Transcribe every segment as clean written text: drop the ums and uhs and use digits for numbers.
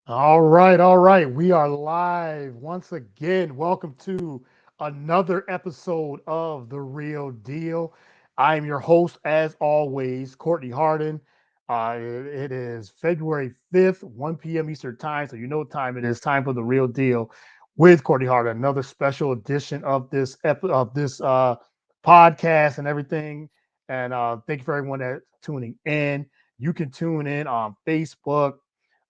All right. We are live once again. Welcome to another episode of The Real Deal. I am your host, as always, Courtney Harden. It is February 5th, 1 p.m. Eastern Time. So you know what time it is. Time for The Real Deal with Courtney Harden. Another special edition of this podcast and everything. And thank you for everyone that's tuning in. You can tune in on Facebook.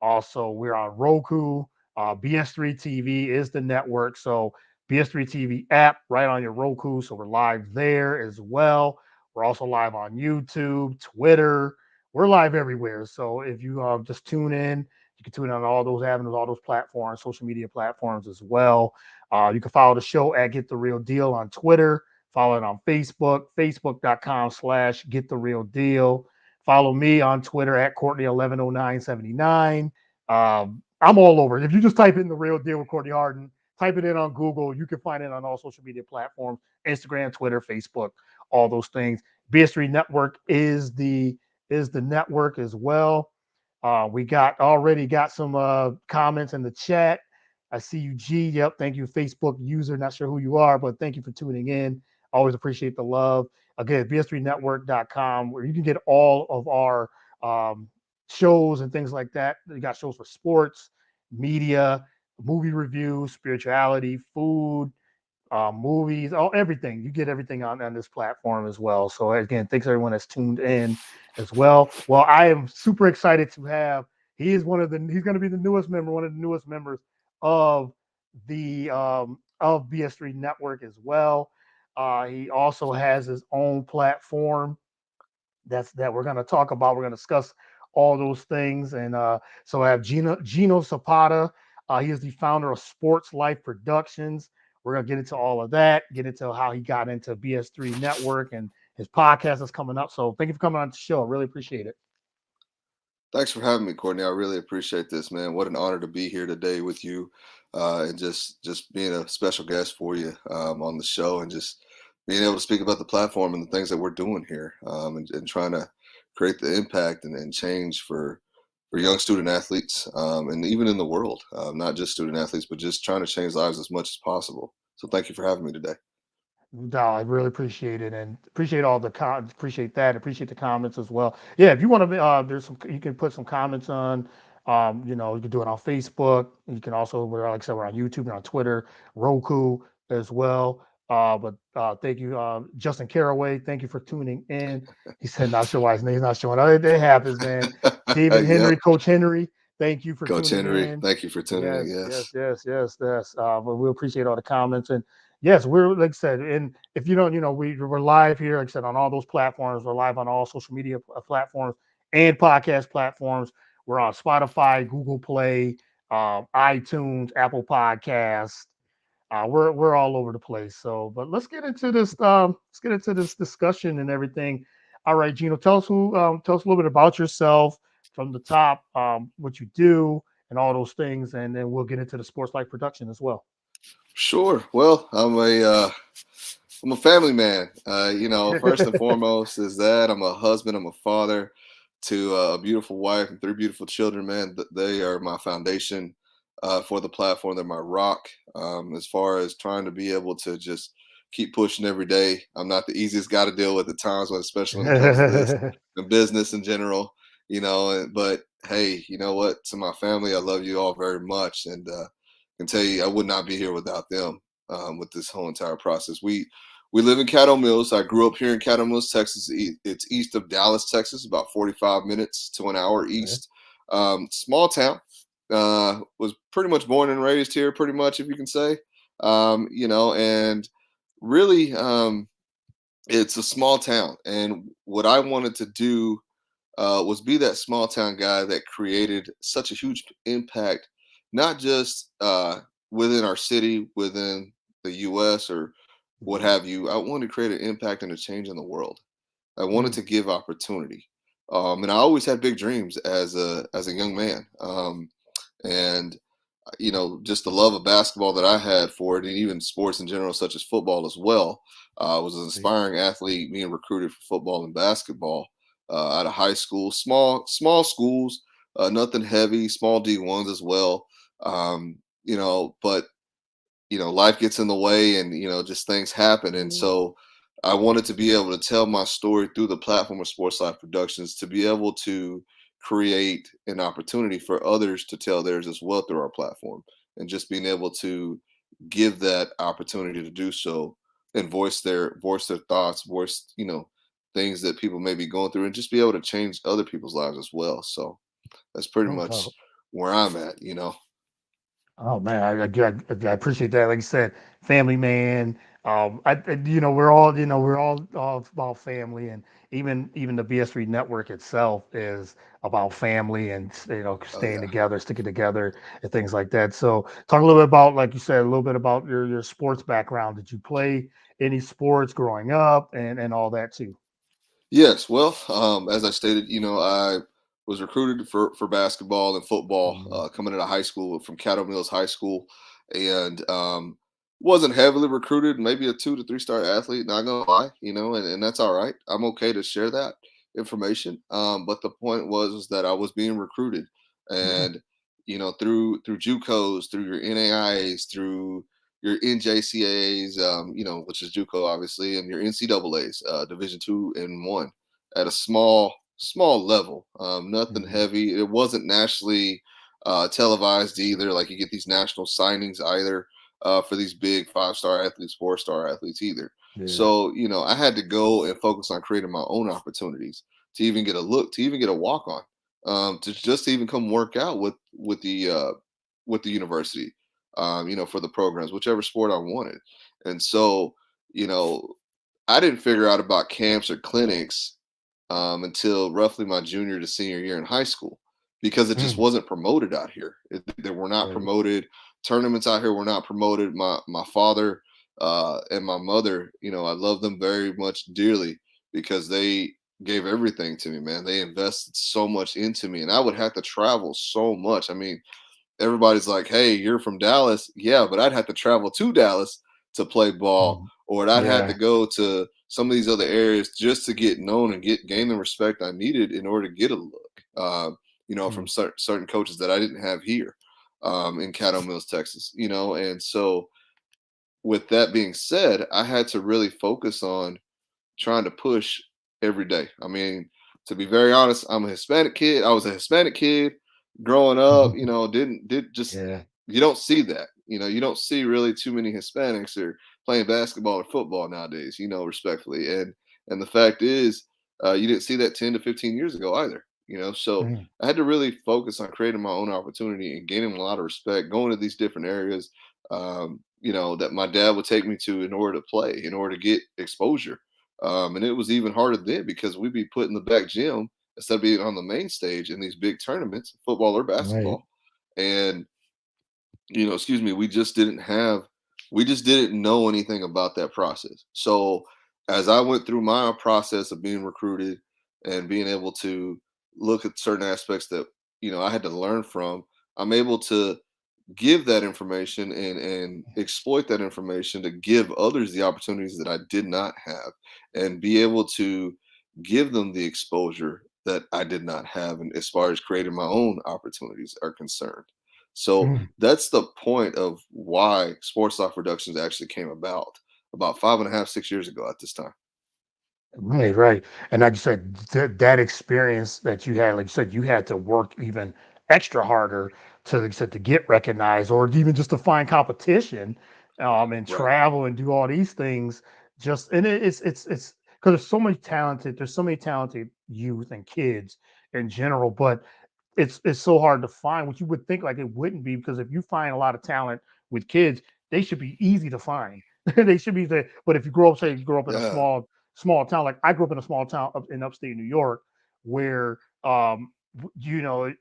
Also, we're on Roku. BS3 TV is the network. So, BS3 TV app right on your Roku. So, we're live there as well. We're also live on YouTube, Twitter. We're live everywhere. So, if you just tune in, you can tune in on all those avenues, all those platforms, social media platforms as well. You can follow the show at Get the Real Deal on Twitter. Follow it on Facebook, facebook.com/Get the Real Deal. Follow me on Twitter at Courtney110979. I'm all over it. If you just type in The Real Deal with Courtney Harden, type it in on Google, you can find it on all social media platforms, Instagram, Twitter, Facebook, all those things. BS3 Network is the network as well. We got some comments in the chat. I see you, G. Yep, thank you, Facebook user. Not sure who you are, but thank you for tuning in. Always appreciate the love. Again, bs3network.com, where you can get all of our shows and things like that. You got shows for sports, media, movie reviews, spirituality, food, movies, all everything. You get everything on this platform as well. So again, thanks everyone that's tuned in as well. Well, I am super excited to have. He's going to be the newest member, one of the newest members of the of BS3 Network as well. He also has his own platform that we're going to talk about. We're going to discuss all those things. And so I have Geno Zapata. He is the founder of Sports Life Productions. We're going to get into all of that, get into how he got into BS3 Network and his podcast is coming up. So thank you for coming on the show. I really appreciate it. Thanks for having me, Courtney. I really appreciate this, man. What an honor to be here today with you, and just being a special guest for you on the show, and just being able to speak about the platform and the things that we're doing here, and trying to create the impact and change for young student athletes, and even in the world, not just student athletes, but just trying to change lives as much as possible. So thank you for having me today. No, I really appreciate it and appreciate all the appreciate that. Appreciate the comments as well. Yeah, if you want to, there's some you can put some comments on. You can do it on Facebook. You can also, like I said, we're on YouTube and on Twitter, Roku as well. But thank you, Justin Caraway. Thank you for tuning in. He said, not sure why his name's not showing. It happens, man. David Yep, Henry, Coach Henry. Thank you for Coach tuning Henry, in. thank you for tuning in. Yes, Yes. yes, yes, yes, yes. But we appreciate all the comments and yes, we're like I said, and if you don't, we're live here, like I said, on all those platforms. We're live on all social media platforms and podcast platforms. We're on Spotify, Google Play, iTunes, Apple Podcast. We're all over the place. So, but let's get into this. Let's get into this discussion and everything. All right, Gino, tell us a little bit about yourself from the top, what you do, and all those things, and then we'll get into the sports life production as well. Sure. Well, I'm a family man. First and foremost is that I'm a husband. I'm a father to a beautiful wife and three beautiful children. Man, they are my foundation for the platform. They're my rock. As far as trying to be able to just keep pushing every day. I'm not the easiest guy to deal with at times, but especially when it comes to this and business in general. But hey, you know what? To my family, I love you all very much, and can tell you I would not be here without them with this whole entire process. We live in Caddo Mills. I grew up here in Caddo Mills, Texas. It's east of Dallas, Texas, about 45 minutes to an hour Okay. east. Small town. Was pretty much born and raised here, pretty much, if you can say. And really, it's a small town. And what I wanted to do was be that small town guy that created such a huge impact, not just within our city, within the U.S. or what Mhm. have you. I wanted to create an impact and a change in the world. I wanted Mm. to give opportunity, and I always had big dreams as a young man. And just the love of basketball that I had for it, and even sports in general, such as football as well. I was an See? aspiring athlete, being recruited for football and basketball out of high school, small schools, nothing heavy, small D1s as well. But life gets in the way, and just things happen. And Mhm. so I wanted to be able to tell my story through the platform of Sports Life Productions, to be able to create an opportunity for others to tell theirs as well through our platform, and just being able to give that opportunity to do so, and voice their thoughts, voice things that people may be going through, and just be able to change other people's lives as well. So that's pretty Oh, wow. much where I'm at. Oh man, I appreciate that. Like you said, family man. We're all about family, and even the BS3 network itself is about family and Oh staying yeah. together, sticking together, and things like that. So, talk a little bit about, like you said, a little bit about your sports background. Did you play any sports growing up, and all that too? Yes, well, as I stated, I was recruited for basketball and football Mhm. coming out of high school from Caddo Mills High School, and wasn't heavily recruited, maybe a 2 to 3 star athlete. Not gonna lie, and that's all right. I'm okay to share that information. But the point was that I was being recruited, Yeah. and through JUCOs, through your NAIAs, through your NJCAAs, which is JUCO obviously, and your NCAAs, Division 2 and 1, at a small level. Nothing Mhm. heavy. It wasn't nationally televised either. Like, you get these national signings either for these big 5 star athletes, 4 star athletes either. Yeah. So I had to go and focus on creating my own opportunities to even get a look, to even get a walk on, to just even come work out with the university, for the programs, whichever sport I wanted. And so, you know, I didn't figure out about camps or clinics until roughly my junior to senior year in high school, because it just Mm. wasn't promoted out here. They were not Right. promoted. Tournaments out here were not promoted. My father and my mother, I love them very much dearly, because they gave everything to me, man. They invested so much into me, and I would have to travel so much. I mean, everybody's like, "Hey, you're from Dallas." Yeah, but I'd have to travel to Dallas to play ball, Mm. or I'd have to Yeah. go to some of these other areas just to get known and gain the respect I needed in order to get a look. From Mm. certain coaches that I didn't have here in Caddo Mills, Texas. And so with that being said, I had to really focus on trying to push every day. I mean, to be very honest, I'm a Hispanic kid. I was a Hispanic kid growing up. Didn't did just Yeah. You don't see that. You don't see really too many Hispanics or playing basketball or football nowadays. Respectfully, and the fact is, you didn't see that 10 to 15 years ago either. So Mm. I had to really focus on creating my own opportunity and gaining a lot of respect, going to these different areas. That my dad would take me to in order to play, in order to get exposure, and it was even harder then, because we'd be put in the back gym instead of being on the main stage in these big tournaments, football or Right. basketball. And, excuse me, we just didn't know anything about that process. So as I went through my process of being recruited and being able to look at certain aspects that, I had to learn from, I'm able to give that information and exploit that information to give others the opportunities that I did not have, and be able to give them the exposure that I did not have, and as far as creating my own opportunities are concerned. So Mm. that's the point of why Sports Life Productions actually came about 5.5, 6 years ago at this time. Right, right. And like you said, that experience that you had, like you said, you had to work even extra harder to, like you said, to get recognized, or even just to find competition, and Right. travel and do all these things. Just and it's because there's so many talented youth and kids in general, but it's so hard to find, what you would think like it wouldn't be, because if you find a lot of talent with kids, they should be easy to find. They should be there. But if you grow up, say you grow up in a Yeah. small town, like I grew up in a small town up in upstate New York, where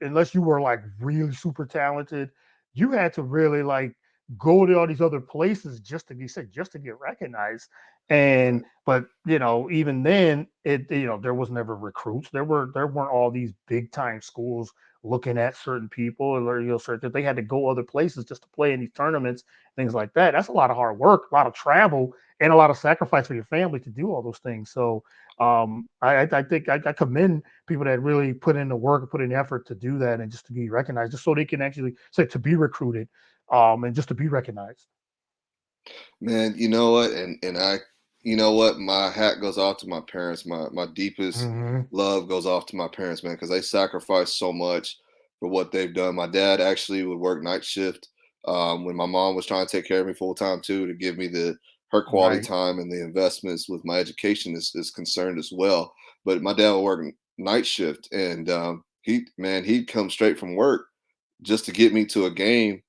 unless you were like really super talented, you had to really like go to all these other places just to be said, just to get recognized. And Right. but even then, there was never recruits. There weren't all these big time schools looking at certain people, or certain, they had to go other places just to play in these tournaments, things like that. That's a lot of hard work, a lot of travel, and a lot of sacrifice for your family to do all those things. So I think I commend people that really put in the work and put in the effort to do that and just to be recognized, just so they can actually say to be recruited, and just to be recognized. Man, you know what? And I, you know what? My hat goes off to my parents. My deepest Hmm. love goes off to my parents, man, because they sacrificed so much for what they've done. My dad actually would work night shift when my mom was trying to take care of me full time too, to give me the her quality Right. time and the investments with my education is concerned as well. But my dad would work night shift, and he'd come straight from work just to get me to a game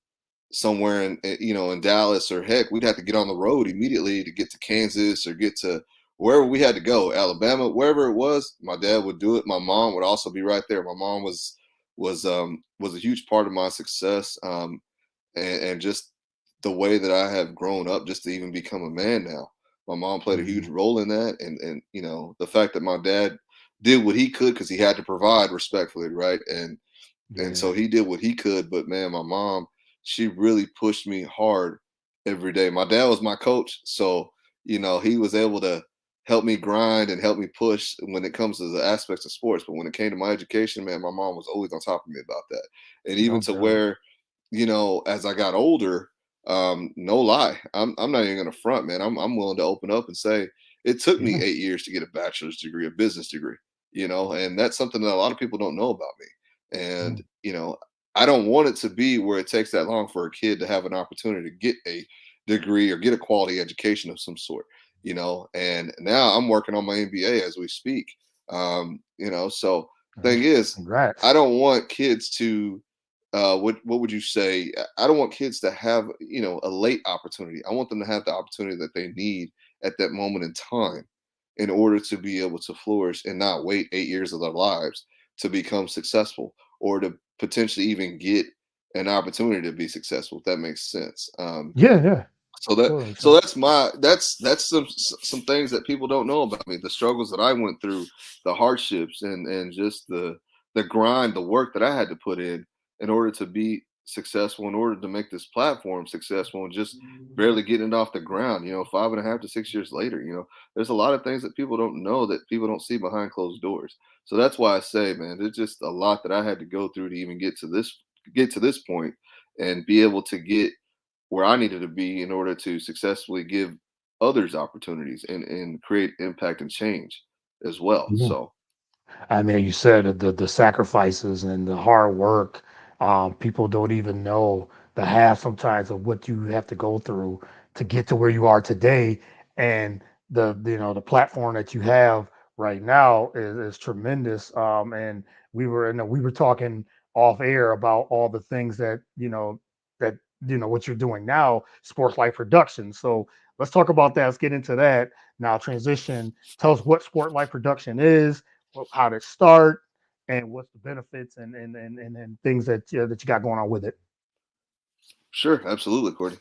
somewhere in Dallas, or heck, we'd have to get on the road immediately to get to Kansas or get to wherever we had to go, Alabama, wherever it was. My dad would do it. My mom would also be right there. My mom was a huge part of my success, and just the way that I have grown up, just to even become a man now. My mom played a huge Hmm. role in that, and the fact that my dad did what he could because he had to provide respectfully, right? And Yeah. so he did what he could. But man, my mom, she really pushed me hard every day. My dad was my coach, so he was able to help me grind and help me push when it comes to the aspects of sports. But when it came to my education, man, my mom was always on top of me about that. And even No to doubt. where, as I got older, no lie, I'm not even gonna front, man. I'm willing to open up and say it took me Yeah. 8 years to get a bachelor's degree, a business degree, and that's something that a lot of people don't know about me. And Mm. I don't want it to be where it takes that long for a kid to have an opportunity to get a degree or get a quality education of some sort. And now I'm working on my MBA as we speak. So thing is, I Congrats. don't want kids to what would you say? I don't want kids to have, a late opportunity. I want them to have the opportunity that they need at that moment in time in order to be able to flourish and not wait 8 years of their lives to become successful or to potentially even get an opportunity to be successful, if that makes sense. Yeah, yeah. So that Totally makes so sense. that's some things that people don't know about me, the struggles that I went through, the hardships, and just the grind, the work that I had to put in order to be successful, in order to make this platform successful, and just barely getting it off the ground, 5.5 to 6 years later. There's a lot of things that people don't know, that people don't see behind closed doors. So that's why I say, man, there's just a lot that I had to go through to even get to this point and be able to get where I needed to be in order to successfully give others opportunities and create impact and change as well. Yeah. So I mean, you said the sacrifices and the hard work. People don't even know the half sometimes of what you have to go through to get to where you are today. And the platform that you have right now is tremendous. And we were talking off air about all the things that what you're doing now, sports life production. So let's talk about that. Let's get into that now. Transition. Tell us what sport life production is, how to start, and what's the benefits and things that you got going on with it. sure, absolutely, Courtney.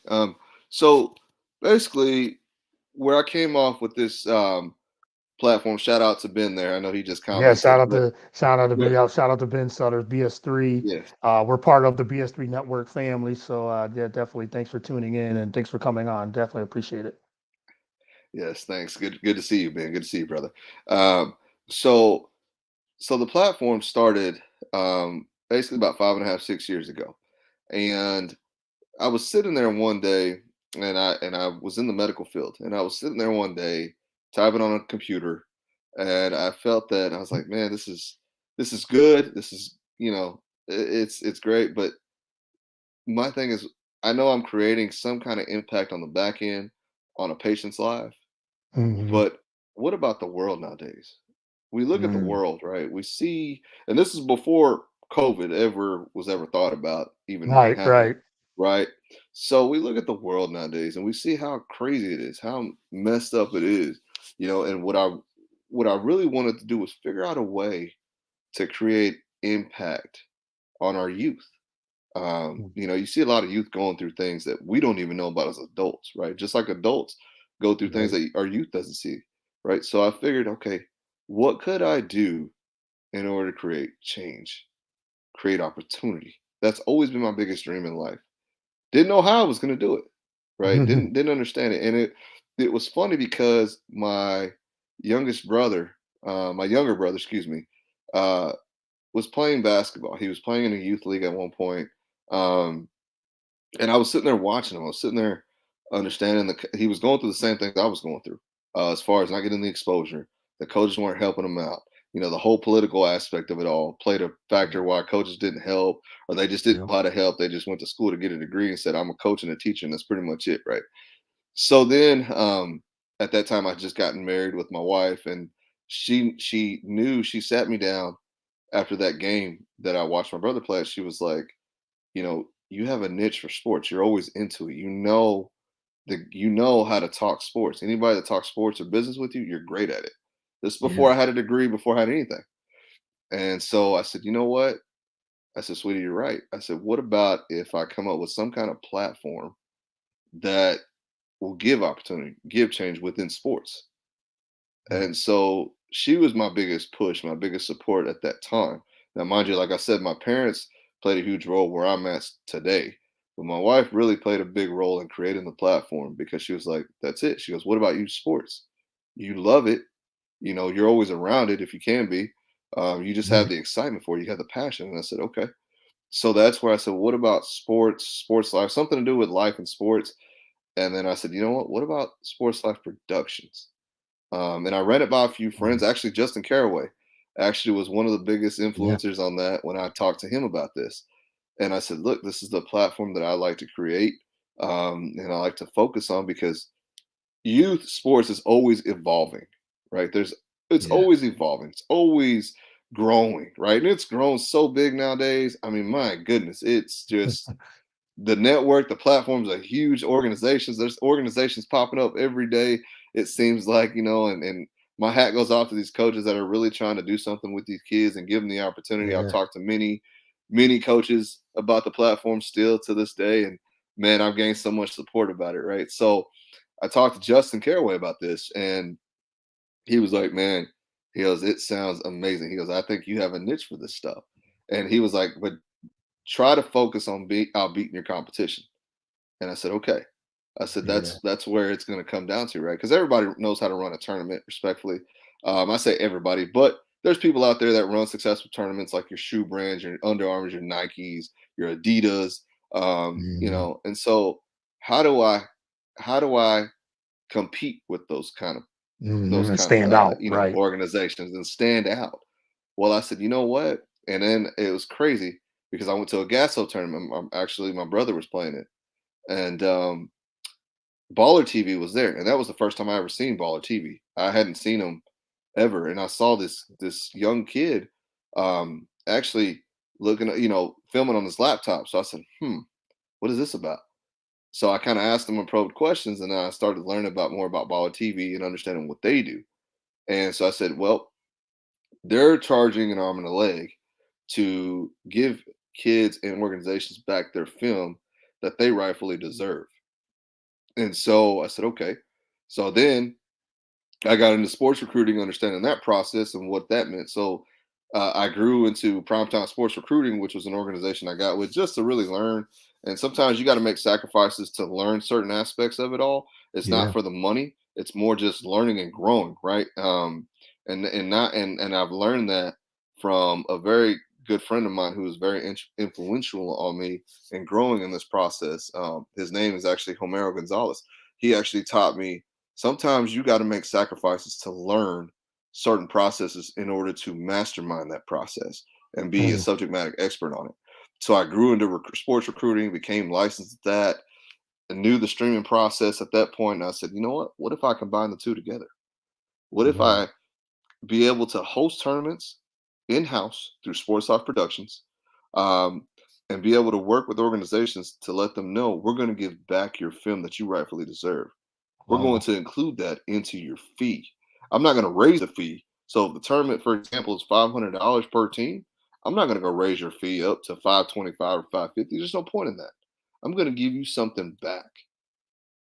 So basically, where I came off with this platform, shout out to Ben there. I know he just Yeah, commented, but Ben, yeah, shout out to Ben Sutters, BS3. yes, We're part of the BS3 network family, so yeah, definitely. Thanks for tuning in and thanks for coming on. Definitely appreciate it. yes, thanks. Good to see you, Ben. Good to see you, brother. Um, so so the platform started basically about 5.5, 6 years ago, and I was sitting there one day, and I was in the medical field, and I was sitting there one day typing on a computer, and I felt that I was like, man, this is good. This is it's great, but my thing is, I know I'm creating some kind of impact on the back end on a patient's life, Hmm. but what about the world nowadays? We look at the Mm. world, right? We see, and this is before COVID ever thought about even Right, happening, right. right? So we look at the world nowadays and we see how crazy it is, how messed up it is, and what I really wanted to do was figure out a way to create impact on our youth. You see a lot of youth going through things that we don't even know about as adults, right? Just like adults go through things Right. that our youth doesn't see, right? So I figured, okay, what could I do in order to create change, create opportunity? That's always been my biggest dream in life. Didn't know how I was going to do it, right? Didn't understand it, and it was funny because youngest brother, my younger brother, excuse me, uh, was playing basketball. He was playing in a youth league at one point, um, and I was sitting there watching him. I was sitting there understanding he was going through the same things I was going through, as far as not getting the exposure. The coaches weren't helping him out. The whole political aspect of it all played a Yeah. factor why coaches didn't help, or they just didn't Yep. know how to help. They just went to school to get a degree and said, "I'm a coach and a teacher," and that's pretty much it, right? So then, at that time, I just gotten married with my wife, and she knew. She sat me down after that game that I watched my brother play. She was like, you have a niche for sports. You're always into it. You know how to talk sports. Anybody that talks sports or business with you, you're great at it. This is before Yeah. I had a degree, before I had anything. And so I said, you know what? I said, sweetie, you're right. I said, what about if I come up with some kind of platform that will give opportunity, give change within sports? Mm. And so she was my biggest push, my biggest support at that time. Now, mind you, like I said, my parents played a huge role where I'm at today. But my wife really played a big role in creating the platform because she was like, that's it. She goes, what about you sports? You love it. You're always around it if you can be. You just have Yeah. the excitement for it. You have the passion. And I said, okay. So that's where I said, what about sports life, something to do with life and sports? And then I said, you know what about sports life productions? And I ran it by a few friends. Mm. Actually, Justin Caraway actually was one of the biggest Yeah. influencers on that when I talked to him about this. And I said, look, this is the platform that I like to create, and I like to focus on because youth sports is always evolving, right? It's Yeah. always evolving. It's always growing, right? And it's grown so big nowadays. I mean, my goodness, it's just the network, the platforms are huge organizations. There's organizations popping up every day. It seems like, and my hat goes off to these coaches that are really trying to do something with these kids and give them the opportunity. I've Yeah. talked to many coaches about the platform still to this day. And man, I've gained so much support about it. Right. So I talked to Justin Caraway about this, and he was like, man, he goes, it sounds amazing. He goes, I think you have a niche for this stuff. And he was like, but try to focus on outbeating your competition. And I said, okay. I said, Yeah. that's where it's going to come down to, right? Because everybody knows how to run a tournament, respectfully. I say everybody, but there's people out there that run successful tournaments like your shoe brands, your Under Armours, your Nikes, your Adidas, Mhm. and so how do I how do I compete with those Mhm. And kind of stand out, right? organizations and stand out? Well, I said, you know what? And then it was crazy because I went to a Gasso tournament. Actually, my brother was playing it, and Baller TV was there, and that was the first time I ever seen Baller TV. I hadn't seen him ever, and I saw this young kid, actually looking at filming on his laptop. So I said, what is this about? So I kind of asked him and probed questions, and then I started learning about more about Baller TV and understanding what they do. And so I said, well, they're charging an arm and a leg to give kids and organizations back their film that they rightfully deserve. And so I said, okay. So then I got into sports recruiting, understanding that process and what that meant. So I grew into Primetime Sports Recruiting, which was an organization I got with just to really learn. And sometimes you got to make sacrifices to learn certain aspects of it all. It's not Yeah. for the money; it's more just learning and growing, right? And I've learned that from a very good friend of mine who was very influential on me in growing in this process. His name is actually Homero Gonzalez. He actually taught me sometimes you got to make sacrifices to learn certain processes in order to mastermind that process and be a Mm. subject matter expert on it. So I grew into sports recruiting, became licensed at that, and knew the streaming process at that point. And I said, you know what? What if I combine the two together? What if Mm. I be able to host tournaments in house through Sports Off Productions, um, and be able to work with organizations to let them know we're going to give back your film that you rightfully deserve. We're going Wow. to include that into your fee. I'm not going to raise the fee. So if the tournament, for example, is $500 per team, I'm not going to go raise your fee up to 525 or 550. There's no point in that. I'm going to give you something back.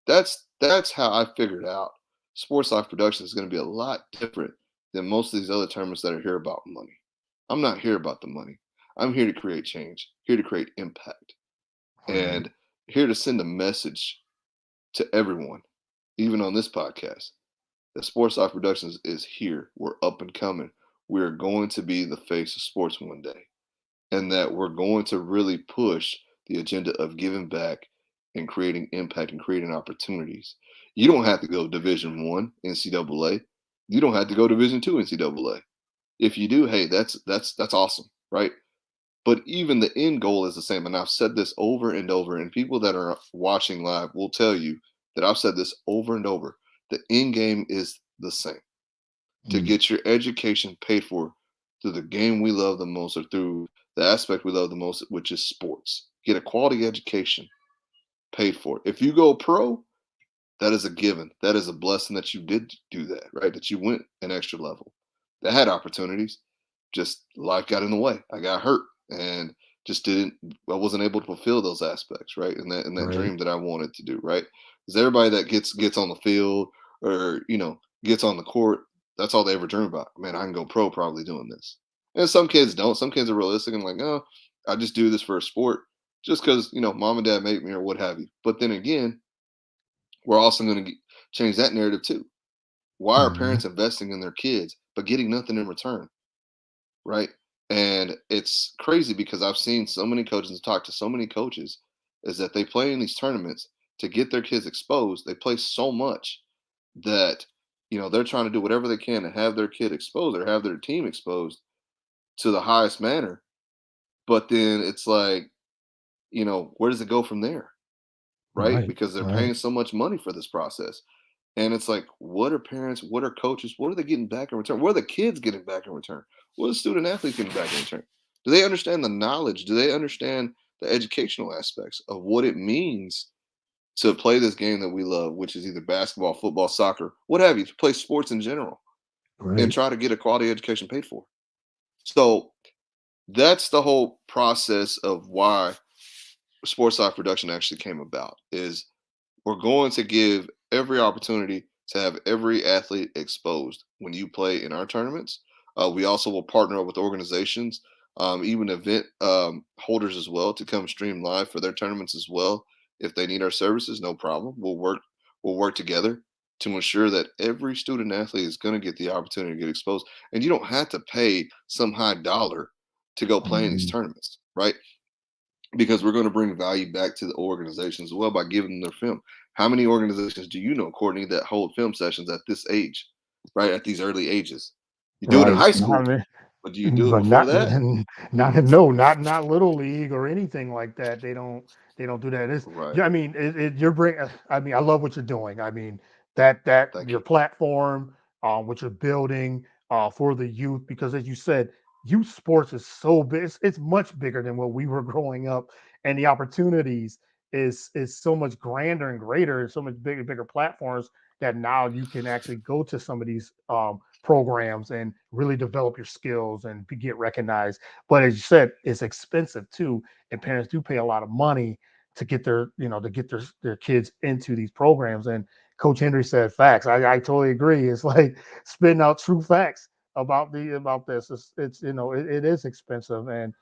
That's how I figured out sports life production is going to be a lot different than most of these other tournaments that are here about money. I'm not here about the money. I'm here to create change, here to create impact, Right. and here to send a message to everyone. even on this podcast, that Sports Life Productions is here. We're up and coming. We're going to be the face of sports one day, and that we're going to really push the agenda of giving back and creating impact and creating opportunities. You don't have to go Division 1 NCAA. You don't have to go Division 2 NCAA. If you do, hey, that's awesome, right? But even the end goal is the same. And I've said this over and over, and people that are watching live will tell you that I've said this over and over. The end game is the same, to Mm, get your education paid for through the game we love the most or through the aspect we love the most, which is sports. Get a quality education paid for. If you go pro, that is a given. That is a blessing that you did do that, right? That you went an extra level. That had opportunities. Just life got in the way. I got hurt and just didn't. I wasn't able to fulfill those aspects, right? And that right. dream that I wanted to do, right? Because everybody that gets on the field or gets on the court, that's all they ever dream about. Man, I can go pro probably doing this. And some kids don't. Some kids are realistic and like, oh, I just do this for a sport, just because mom and dad make me or what have you. But then again, we're also going to change that narrative too. Why are Mhm. parents investing in their kids but getting nothing in return, right? And it's crazy because I've seen so many coaches and talked to so many coaches is that they play in these tournaments to get their kids exposed. They play so much that they're trying to do whatever they can to have their kid exposed or have their team exposed to the highest manner. But then it's like, where does it go from there? Right? Right, Because they're right, paying so much money for this process. And it's like, what are parents, what are coaches, what are they getting back in return? What are the kids getting back in return? What are the student athletes getting back in return? Do they understand the knowledge? Do they understand the educational aspects of what it means to play this game that we love, which is either basketball, football, soccer, what have you, to play sports in general and right, try to get a quality education paid for? So that's the whole process of why Sports Life Production actually came about is we're going to give every opportunity to have every athlete exposed when you play in our tournaments. We also will partner up with organizations, even event holders as well, to come stream live for their tournaments as well. If they need our services, no problem. We'll work together to ensure that every student athlete is going to get the opportunity to get exposed, and you don't have to pay some high dollar to go play in these mhm, tournaments, right? Because we're going to bring value back to the organizations as well by giving them their film. How many organizations do you know, Courtney, that hold film sessions at this age, right? At these early ages. You do it in right. high Not school, me, but do you do it but before not that? not no, not little league or anything like that. They don't do that. It's Right. yeah. I mean, you're bring. I mean, I love what you're doing. I mean, that Thank your you. platform, what you're building, for the youth, because as you said, youth sports is so big. It's much bigger than what we were growing up, and the opportunities is so much grander and greater, and so much bigger platforms that now you can actually go to some of these programs and really develop your skills and get recognized. But as you said, it's expensive too, and parents do pay a lot of money to get their kids into these programs. And Coach Henry said facts. I totally agree. It's like spitting out true facts about this. It's it is expensive. And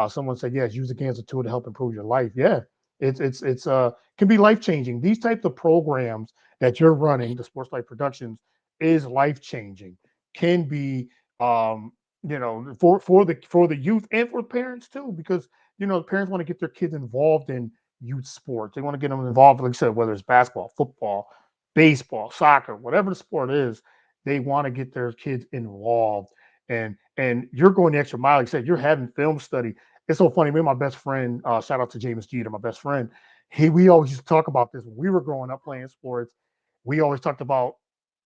someone said yes, use the game as a tool to help improve your life. Yeah, it's can be life changing. These types of programs that you're running, the Sports Life Productions, is life changing. Can be for the youth and for parents too, because parents want to get their kids involved in youth sports. They want to get them involved, like I said, whether it's basketball, football, baseball, soccer, whatever the sport is. They want to get their kids involved. And you're going the extra mile. Like I said, you're having film study. It's so funny. Me and my best friend, shout out to James Jeter, my best friend. We always used to talk about this when we were growing up playing sports. We always talked about,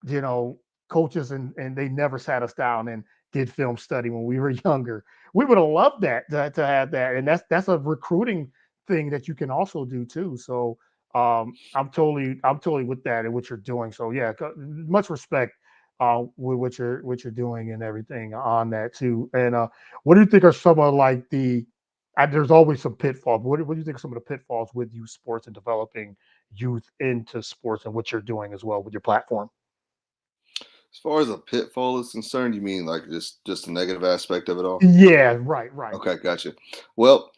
you know, coaches, and they never sat us down and did film study when we were younger. We would have loved that to have that, and that's a recruiting thing that you can also do too. So I'm totally with that and what you're doing. So yeah, much respect with what you're doing and everything on that too. And what do you think are some of like there's always some pitfalls. What do you think are some of the pitfalls with youth sports and developing youth into sports and what you're doing as well with your platform? As far as a pitfall is concerned, you mean like just a negative aspect of it all? Yeah, right. Okay, gotcha. Well,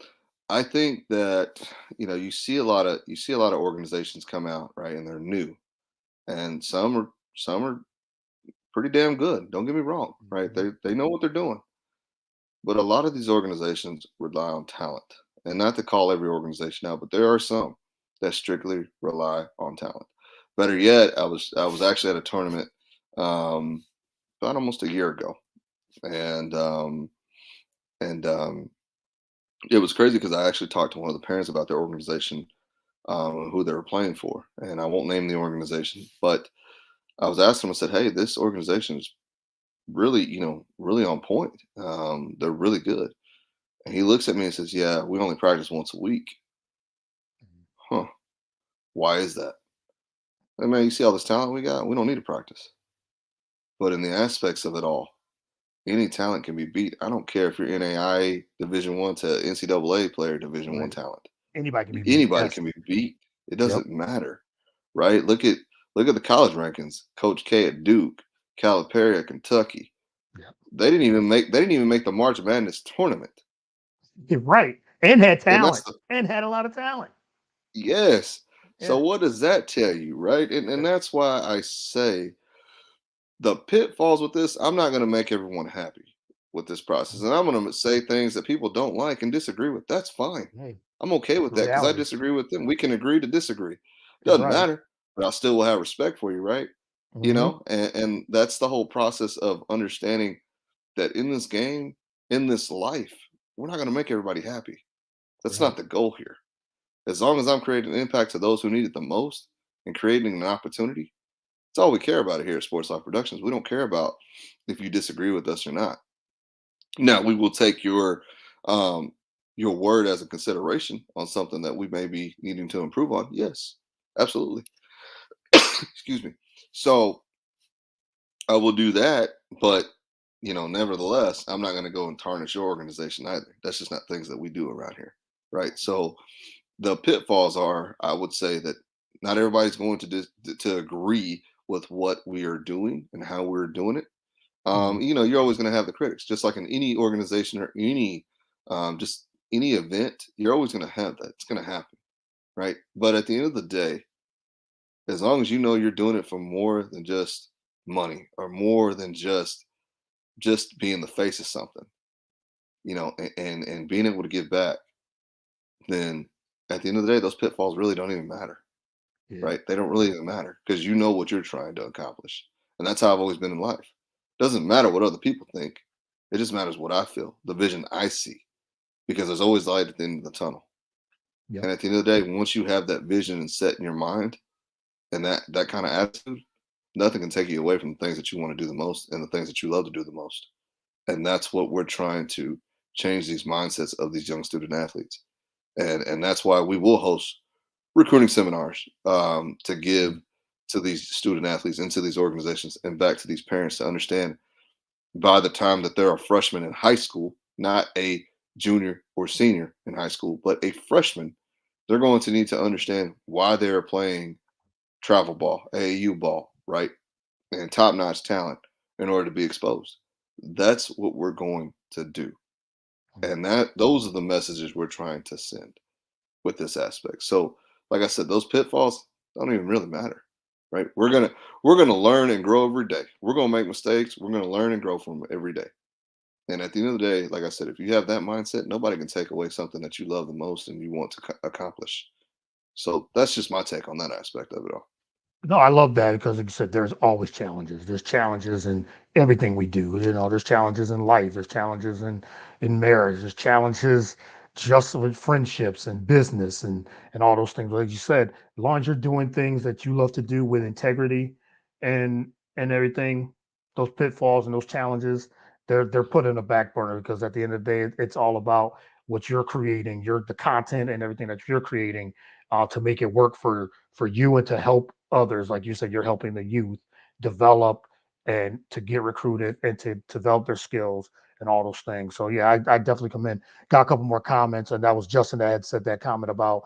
I think that you see a lot of organizations come out, right, and they're new, and some are pretty damn good. Don't get me wrong, right? Mhm. They know what they're doing, but a lot of these organizations rely on talent, and not to call every organization out, but there are some that strictly rely on talent. Better yet, I was actually at a tournament um, about almost a year ago, and and it was crazy because I actually talked to one of the parents about their organization, who they were playing for, and I won't name the organization, but I was asking him. I said, "Hey, this organization is really, really on point. They're really good." And he looks at me and says, "Yeah, we only practice once a week." Huh? Why is that? Hey, man, you see all this talent we got? We don't need to practice. But in the aspects of it all, any talent can be beat. I don't care if you're NAIA Division One to NCAA player Division One Right. talent. Anybody can be beat. Anybody Yes. can be beat. It Yep. doesn't matter, right? Look at the college rankings. Coach K at Duke, Calipari at Kentucky. Yep. They didn't even make the March Madness tournament. You're right. And had And that's talent. the And had a lot of talent. yes. So Yeah. what does that tell you, right? And Yeah. that's why I say the pitfalls with this, I'm not going to make everyone happy with this process. And I'm going to say things that people don't like and disagree with. That's fine. Hey, I'm okay it's with the that because I reality. disagree with them. We can agree to disagree. You're Doesn't right. matter, but I still will have respect for you, right? Hmm. And that's the whole process of understanding that in this game, in this life, we're not going to make everybody happy. That's not Right. the goal here. As long as I'm creating an impact to those who need it the most and creating an opportunity, that's all we care about here at Sports Life Productions. We don't care about if you disagree with us or not. Now we will take um, your word as a consideration on something that we may be needing to improve on. Yes, absolutely. Excuse me. So I will do that, but nevertheless, I'm not going to go and tarnish your organization either. That's just not things that we do around here, right? So the pitfalls are, I would say that not everybody's going to agree with what we are doing and how we're doing it. Hmm. You're always going to have the critics, just like in any organization or just any event. You're always going to have that. It's going to happen, right? But at the end of the day, as long as you know you're doing it for more than just money or more than just being the face of something, and being able to give back, then at the end of the day, those pitfalls really don't even matter, Yeah. right? They don't really even matter because you know what you're trying to accomplish. And that's how I've always been in life. Doesn't matter what other people think. It just matters what I feel, the vision I see, because there's always light at the end of the tunnel. Yep. And at the end of the day, once you have that vision and set in your mind and that kind of attitude, nothing can take you away from the things that you want to do the most and the things that you love to do the most. And that's what we're trying to change these mindsets of these young student athletes. And that's why we will host recruiting seminars to give Mhm. to these student athletes and to these organizations and back to these parents to understand by the time that they're a freshman in high school, not a junior or senior in high school, but a freshman, they're going to need to understand why they're playing travel ball, AAU ball, right? And top notch talent in order to be exposed. That's what we're going to do. And those are the messages we're trying to send with this aspect. So, like I said, those pitfalls don't even really matter, right? We're gonna learn and grow every day. We're gonna make mistakes. We're gonna learn and grow from 'em every day. And at the end of the day, like I said, if you have that mindset, nobody can take away something that you love the most and you want to accomplish. So that's just my take on that aspect of it all. No, I love that because, like you said, there's always challenges. There's challenges in everything we do. There's challenges in life. There's challenges in marriage. There's challenges just with friendships and business and all those things. Like you said, as long as you're doing things that you love to do with integrity and everything, those pitfalls and those challenges, they're put in a back burner because at the end of the day, it's all about what you're creating, your the content and everything that you're creating to make it work for you and to help others. Like you said, you're helping the youth develop and to get recruited and to develop their skills and all those things. So yeah, I definitely commend. Got a couple more comments, and that was Justin that had said that comment about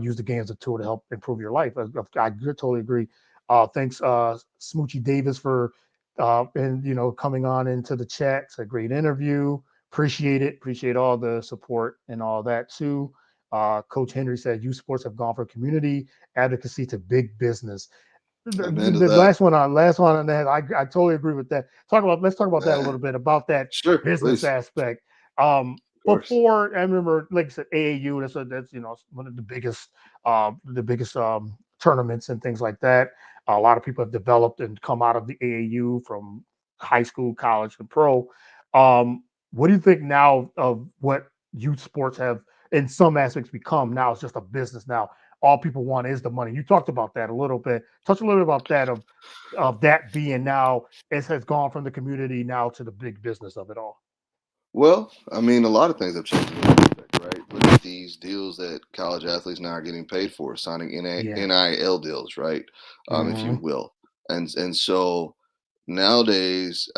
use the game as a tool to help improve your life. I totally agree. Thanks, Smoochie Davis for and coming on into the chat. It's a great interview. Appreciate it. Appreciate all the support and all that too. Coach Henry said youth sports have gone from community advocacy to big business. the, Amen to the that. last one on that, I totally agree with that. Let's talk about that a Man. little bit about that Sure, business please. aspect. Of course. Before I remember, like I said, AAU. That's one of the biggest tournaments and things like that. A lot of people have developed and come out of the AAU from high school, college, and pro. What do you think now of what youth sports have in some aspects become? Now it's just a business. Now all people want is the money. You talked about that a little bit. Touch a little bit about that of that being now it has gone from the community now to the big business of it all. Well, I mean, a lot of things have changed in that respect, right? Look at these deals that college athletes now are getting paid for, signing Yeah. NIL deals, right? If you Hmm. will. And so nowadays,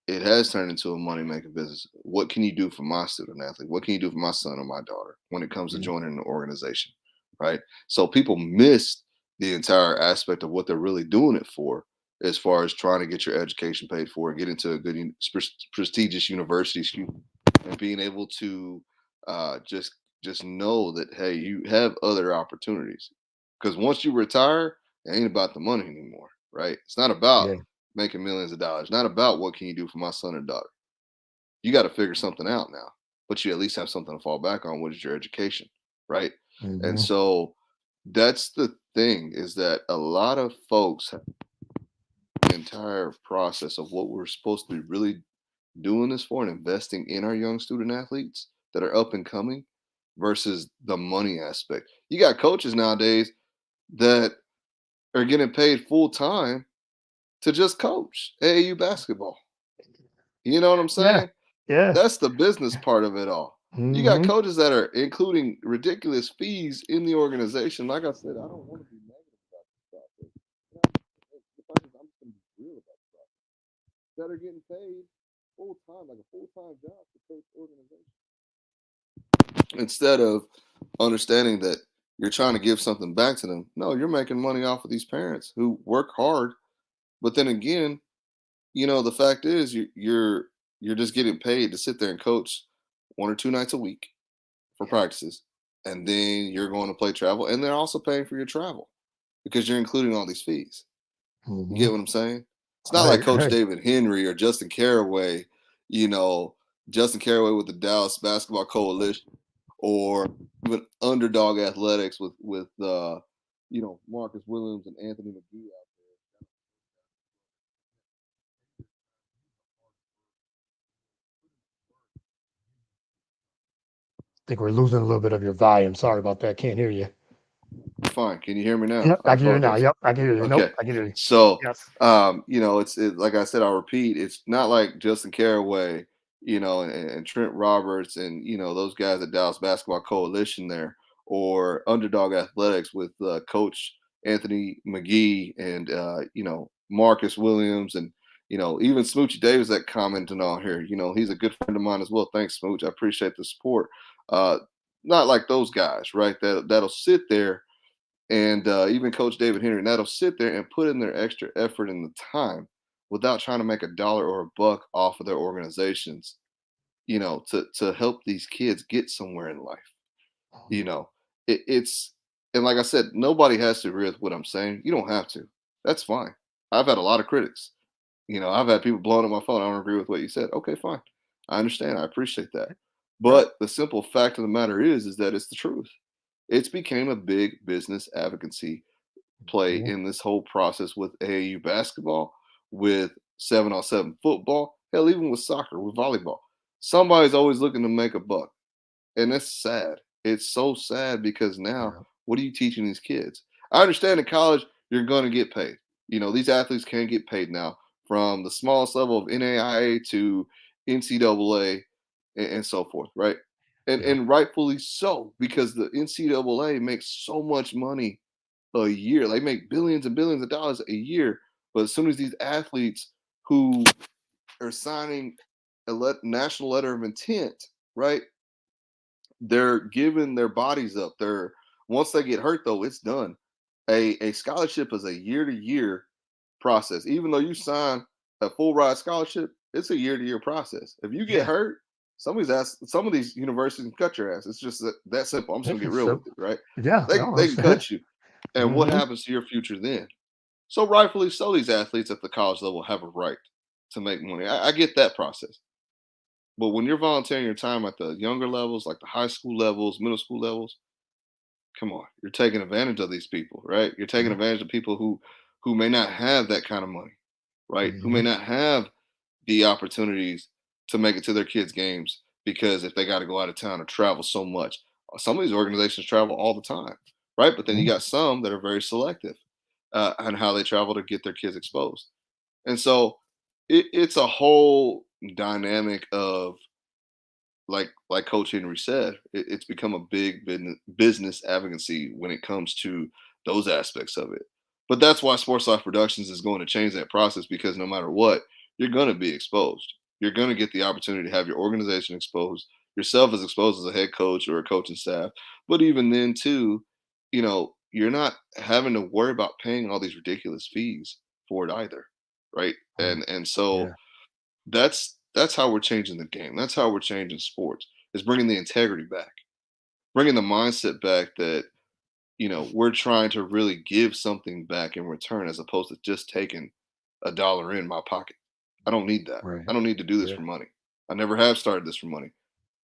it has turned into a money making business. What can you do for my student athlete? What can you do for my son or my daughter when it comes to joining an organization, right? So people miss the entire aspect of what they're really doing it for, as far as trying to get your education paid for, get into a good prestigious university, and being able to just know that, hey, you have other opportunities. Because once you retire, it ain't about the money anymore, right? It's not about Yeah. making millions of dollars. Not about what can you do for my son or daughter. You got to figure something out now, but you at least have something to fall back on, which is your education, right? And Hmm. so that's the thing, is that a lot of folks have the entire process of what we're supposed to be really doing this for and investing in our young student athletes that are up and coming versus the money aspect. You got coaches nowadays that are getting paid full time to just coach AAU basketball. You know what I'm Yeah. saying? Yeah. That's the business part of it all. You got Hmm. coaches that are including ridiculous fees in the organization. Like I said, I don't want to be negative about this process. The fact is, I'm just going to be real about the process. That are getting paid full time, like a full time job to coach organization, instead of understanding that you're trying to give something back to them. No, you're making money off of these parents who work hard, but then again, the fact is you're just getting paid to sit there and coach 1 or 2 nights a week for Yeah. practices, and then you're going to play travel, and they're also paying for your travel because you're including all these fees. You Hmm. get what I'm saying? It's not like Right. Coach Right. David Henry or Justin Caraway, you know, Justin Caraway with the Dallas Basketball Coalition, or even Underdog Athletics with Marcus Williams and Anthony McGee out I think we're losing a little bit of your volume. Sorry about that. Can't hear you. there. Fine. Can you hear me now? Yep. I I can hear you now. apologize. Yep. I can hear you. Nope. Okay. I can hear you. So, Yes. like I said, I'll repeat, it's not like Justin Caraway, and Trent Roberts and, those guys at Dallas Basketball Coalition there, or Underdog Athletics with Coach Anthony McGee and, Marcus Williams and, even Smoochie Davis that commented on here. He's a good friend of mine as well. Thanks, Smooch. I appreciate the support. Uh, Not like those guys, right? That'll sit there, and even Coach David Henry, that'll sit there and put in their extra effort and the time without trying to make a dollar or a buck off of their organizations, to help these kids get somewhere in life. You know, it's and like I said, nobody has to agree with what I'm saying. You don't have to. That's fine. I've had a lot of critics. I've had people blowing up my phone. I don't agree with what you said. Okay, fine. I understand. I appreciate that. Right. But the simple fact of the matter is that it's the truth. It's became a big business advocacy play Mhm. in this whole process with AAU basketball, with 7-on-7 football, hell, even with soccer, with volleyball. Somebody's always looking to make a buck. And that's sad. It's so sad because now, Yeah. what are you teaching these kids? I understand in college, you're going to get paid. These athletes can get paid now from the smallest level of NAIA to NCAA and so forth, right? And, Yeah. and rightfully so, because the NCAA makes so much money a year. They make billions and billions of dollars a year. But as soon as these athletes who are signing a national letter of intent, right? They're giving their bodies up. Once they get hurt, though, it's done. A scholarship is a year to year process. Even though you sign a full ride scholarship, it's a year to year process. If you get Yeah. hurt, some of these universities can cut your ass. It's just that simple. I'm just gonna get real So with it, right? yeah. They No. they can cut you. And what Hmm. happens to your future then? So rightfully so, these athletes at the college level have a right to make money. I get that process. But when you're volunteering your time at the younger levels, like the high school levels, middle school levels, come on, you're taking advantage of these people, right? You're taking Mhm. advantage of people who may not have that kind of money, right? Who may Mhm. not have the opportunities to make it to their kids' games because if they got to go out of town or travel so much, some of these organizations travel all the time, right? But then you Mhm. got some that are very selective on how they travel to get their kids exposed, and so it's a whole dynamic of like Coach Henry said, it's become a big business advocacy when it comes to those aspects of it. But that's why Sports Life Productions is going to change that process because no matter what, you're going to be exposed. You're going to get the opportunity to have your organization exposed, yourself as exposed as a head coach or a coaching staff. But even then, too, you're not having to worry about paying all these ridiculous fees for it either, right? Mm. And so Yeah. that's how we're changing the game. That's how we're changing sports. Is bringing the integrity back, bringing the mindset back that we're trying to really give something back in return as opposed to just taking a dollar in my pocket. I don't need that. Right. I don't need to do this Yeah. for money. I never have started this for money.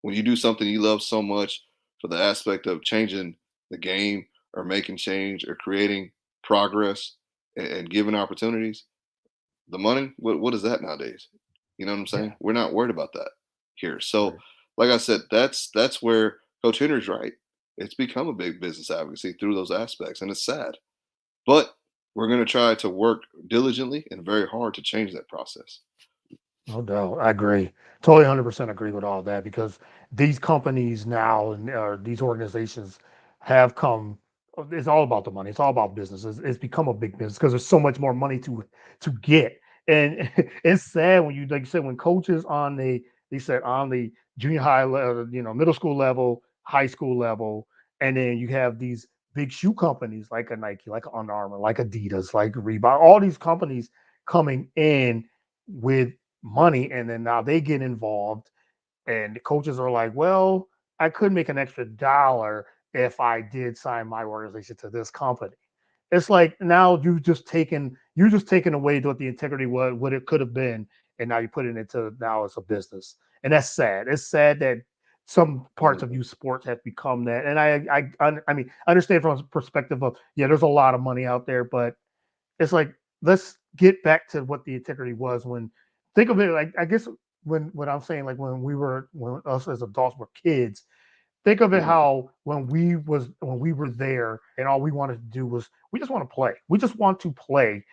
When you do something you love so much for the aspect of changing the game or making change or creating progress and giving opportunities, the money, what is that nowadays? You know what I'm Yeah. saying? We're not worried about that here. So, Right. like I said, that's where Coach Henry's right. It's become a big business advocacy through those aspects, and it's sad. But we're going to try to work diligently and very hard to change that process. No doubt. I agree. Totally 100% agree with all that because these companies now and these organizations have come. It's all about the money. It's all about business. It's become a big business because there's so much more money to get. And it's sad when you like you said when coaches on they said on the junior high level, middle school level, high school level, and then you have these big shoe companies like a Nike, like a Under Armour, like Adidas, like Reebok, all these companies coming in with money, and then now they get involved, and the coaches are like, "Well, I could make an extra dollar if I did sign my organization to this company." It's like now you're just taking away what the integrity was, what it could have been, and now you're putting it to now it's a business, and that's sad. It's sad that some parts of Mhm. youth sports have become that, and I mean, I understand from a perspective of yeah, there's a lot of money out there, but it's like let's get back to what the integrity was when think of it like I guess when I'm saying like when us as adults were kids, think of it Mhm. how when we were there and all we wanted to do was we just want to play. We just want to play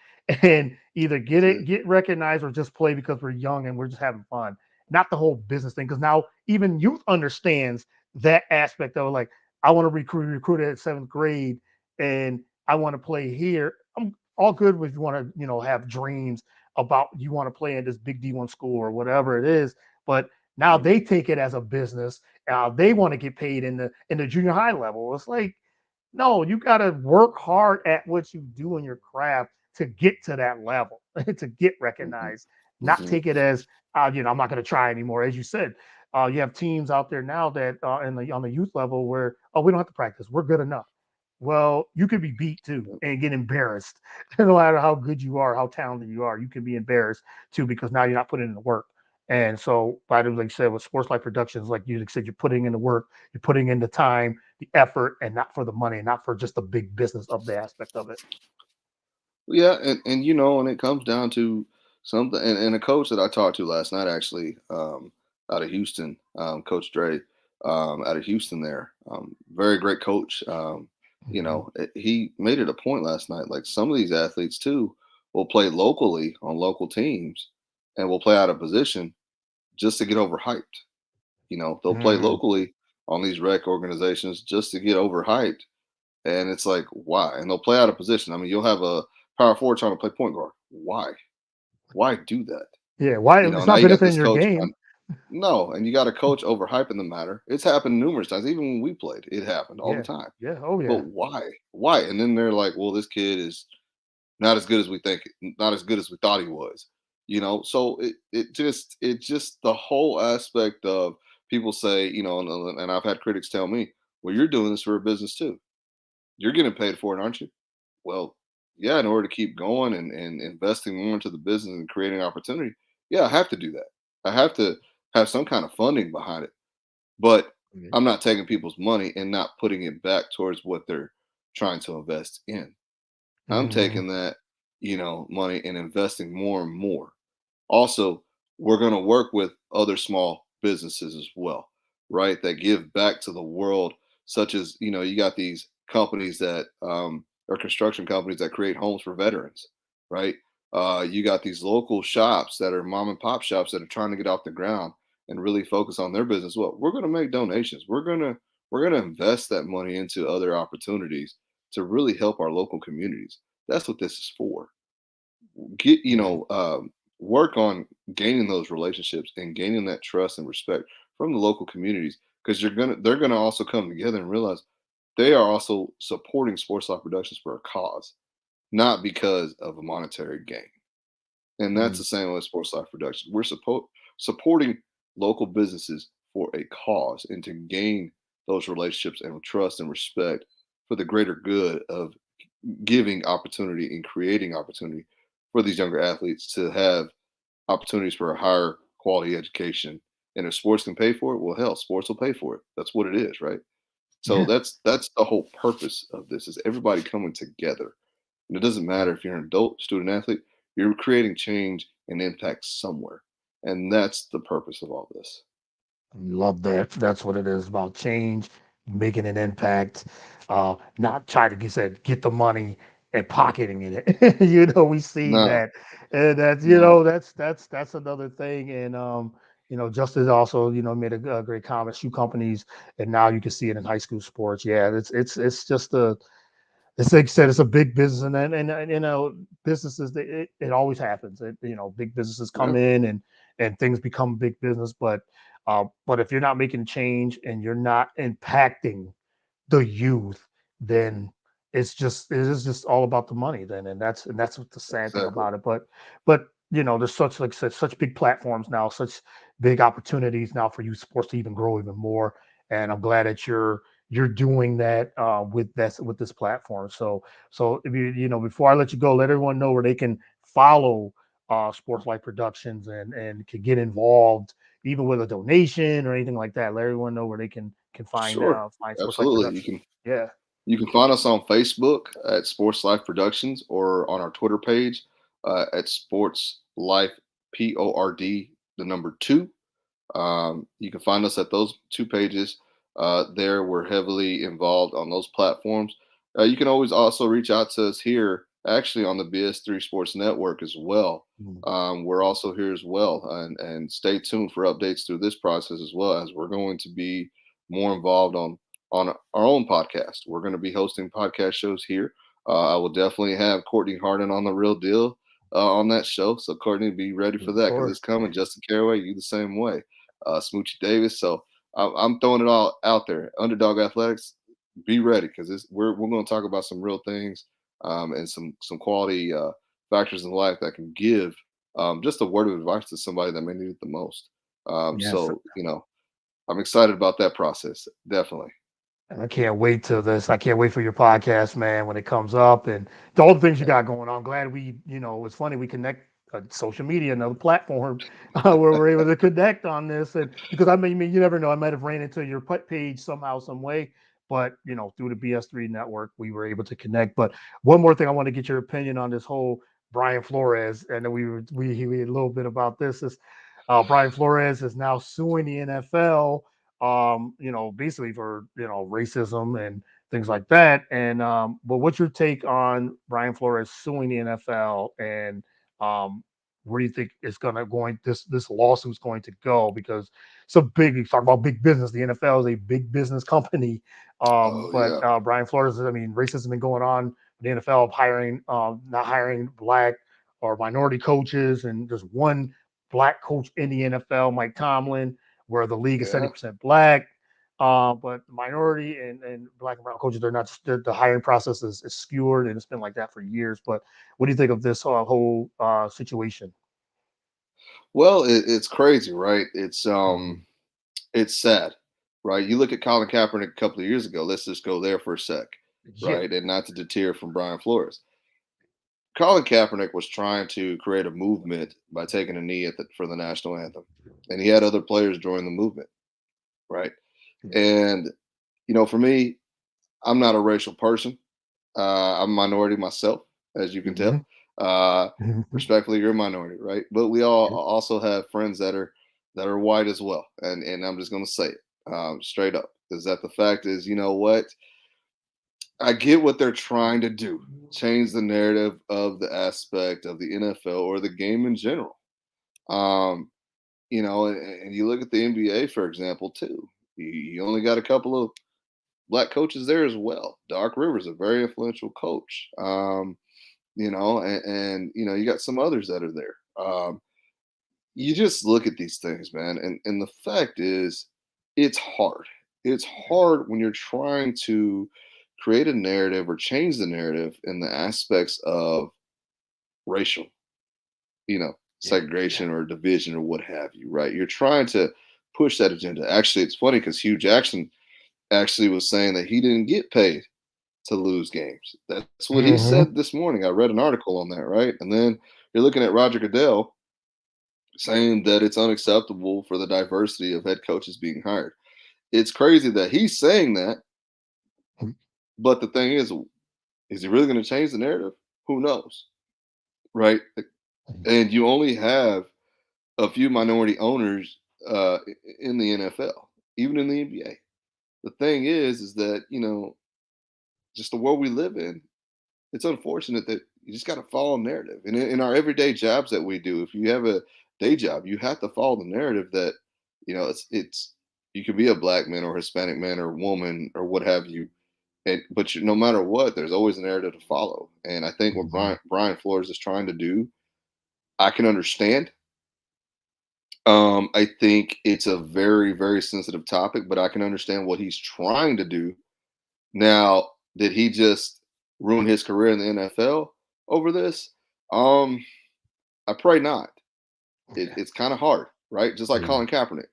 and either That's it. get recognized or just play because we're young and we're just having fun. Not the whole business thing. Because now even youth understands that aspect of like, I want to recruit at seventh grade and I want to play here. I'm all good with you want to, have dreams about you want to play in this big D1 school or whatever it is. But now Mhm. they take it as a business they want to get paid in the junior high level. It's like, no, you got to work hard at what you do in your craft to get to that level, to get Mhm. recognized. Not Mhm. take it as, I'm not going to try anymore. As you said, you have teams out there now that on the youth level where, oh, we don't have to practice. We're good enough. Well, you could be beat too Yep. and get embarrassed. No matter how good you are, how talented you are, you can be embarrassed too because now you're not putting in the work. And so, by the like you said, with Sports Life Productions, like you said, you're putting in the work, you're putting in the time, the effort, and not for the money, not for just the big business of the aspect of it. Yeah, and and it comes down to something. And a coach that I talked to last night, actually, out of Houston, Coach Dre, out of Houston, there, very great coach. Mhm. He made it a point last night. Like some of these athletes too will play locally on local teams, and will play out of position just to get overhyped. They'll play Mm, locally on these rec organizations just to get overhyped, and it's like, why? And they'll play out of position. I mean, you'll have a power forward trying to play point guard. Why? Why do that? yeah, why it's Now not you got benefiting this your coach. game. No, and you got a coach overhyping the matter. It's happened numerous times. Even when we played, it happened all the Yeah, time. yeah, oh But yeah, why? Why? And then they're like, well, this kid is not as good as we think, not as good as we thought he was. So it just the whole aspect of people say, and I've had critics tell me, well, you're doing this for a business too. You're getting paid for it, aren't you? Well, yeah, in order to keep going and investing more into the business and creating opportunity, yeah, I have to do that. I have to have some kind of funding behind it. But Mhm. I'm not taking people's money and not putting it back towards what they're trying to invest in. I'm Mhm. taking that, money and investing more and more. Also, we're going to work with other small businesses as well, right? That give back to the world, such as, you got these companies that are construction companies that create homes for veterans, right? You got these local shops that are mom and pop shops that are trying to get off the ground and really focus on their business. Well, we're going to make donations. We're going to invest that money into other opportunities to really help our local communities. That's what this is for. Get Mhm. work on gaining those relationships and gaining that trust and respect from the local communities, because they're gonna also come together and realize they are also supporting sports life productions for a cause, not because of a monetary gain. And that's Mhm. the same with sports life production. We're supporting local businesses for a cause and to gain those relationships and trust and respect for the greater good of giving opportunity and creating opportunity for these younger athletes to have opportunities for a higher quality education. And if sports can pay for it, well, hell, sports will pay for it. That's what it is, right? So Yeah. that's the whole purpose of this is everybody coming together. And it doesn't matter if you're an adult, student athlete, you're creating change and impact somewhere. And that's the purpose of all this. Love that. That's what it is about change, making an impact, not trying to get the money and pocketing it. We see No, that, and that's no, that's another thing. And Justice also made a great comment. Shoe companies, and now you can see it in high school sports. Yeah, it's just it's like you said, it's a big business, and businesses. It always happens. Big businesses come yeah, in and things become big business, but if you're not making change and you're not impacting the youth, then it is just all about the money then, and that's what the sad thing exactly. about it. But there's such like I said, such big platforms now, such big opportunities now for youth sports to even grow even more. And I'm glad that you're doing that with this platform. So if before I let you go, let everyone know where they can follow Sports Life Productions and can get involved even with a donation or anything like that. Let everyone know where they can Sure. find Sports Life Absolutely. You Productions. can Yeah. you can find us on Facebook at Sports Life Productions or on our Twitter page at Sports Life PORD the number 2. You can find us at those 2 pages. There, we're heavily involved on those platforms. You can always also reach out to us here, actually on the BS3 Sports Network as well. Mm. We're also here as well, and stay tuned for updates through this process as well as we're going to be more involved on our own podcast. We're going to be hosting podcast shows here. I will definitely have Courtney Harden on the Real Deal on that show. So Courtney, be ready for Looking that because forward. it's coming. Justin Caraway, you the same way. Smoochie Davis. So I'm throwing it all out there. Underdog Athletics, be ready because we're going to talk about some real things and some quality factors in life that can give just a word of advice to somebody that may need it the most. Yes. So I'm excited about that process. Definitely. And I can't wait till this. I can't wait for your podcast, man, when it comes up and all the things you got going on. Glad it's funny we connect social media, another platform where we're able to connect on this. And because I mean, you never know. I might have ran into your page somehow, some way, but through the BS3 network, we were able to connect. But one more thing, I want to get your opinion on this whole Brian Flores. And then we had a little bit about this. Is Brian Flores is now suing the NFL basically for racism and things like that. And but what's your take on Brian Flores suing the NFL and where do you think it's going this lawsuit's going to go? Because it's a big you talk about big business. The NFL is a big business company. Oh But yeah, Brian Flores, I mean, racism has been going on. The NFL of hiring not hiring black or minority coaches, and there's one black coach in the NFL, Mike Tomlin, where the league is yeah. 70% black. But minority and black and brown coaches, they're not, the hiring process is skewered and it's been like that for years. But what do you think of this whole situation? Well, it's crazy, right? Mhm. It's sad, right? You look at Colin Kaepernick a couple of years ago. Let's just go there for a sec, Yeah. right? And not to deter from Brian Flores. Colin Kaepernick was trying to create a movement by taking a knee for the national anthem, and he had other players join the movement, right? And for me, I'm not a racial person. I'm a minority myself, as you can tell. Mhm. Uh, Mhm. Respectfully, you're a minority, right? But we all Yep. also have friends that are white as well, and I'm just going to say it straight up, is that the fact is, you know what? I get what they're trying to do, change the narrative of the aspect of the NFL or the game in general. Um, and you look at the NBA, for example, too. You only got a couple of black coaches there as well. Doc Rivers, a very influential coach. And you got some others that are there. You just look at these things, man, and the fact is, it's hard. It's hard when you're trying to create a narrative or change the narrative in the aspects of racial, Yeah. Yeah. segregation or division or what have you, right? You're trying to push that agenda. Actually, it's funny because Hugh Jackson actually was saying that he didn't get paid to lose games. That's what he Mhm. said this morning. I read an article on that, right? And then you're looking at Roger Goodell saying that it's unacceptable for the diversity of head coaches being hired. It's crazy that he's saying that, but the thing is he really going to change the narrative? Who knows, right? And you only have a few minority owners in the NFL, even in the NBA. The thing is that just the world we live in, it's unfortunate that you just got to follow narrative. And in our everyday jobs that we do, if you have a day job, you have to follow the narrative that it's you can be a black man or Hispanic man or woman or what have you. But no matter what, there's always a narrative to follow. And I think what Mhm. Brian Flores is trying to do, I can understand. I think it's a very, very sensitive topic, but I can understand what he's trying to do. Now, did he just ruin his career in the NFL over this? Um, I pray not. Yeah. It's kind of hard, right? Just like Yeah. Colin Kaepernick.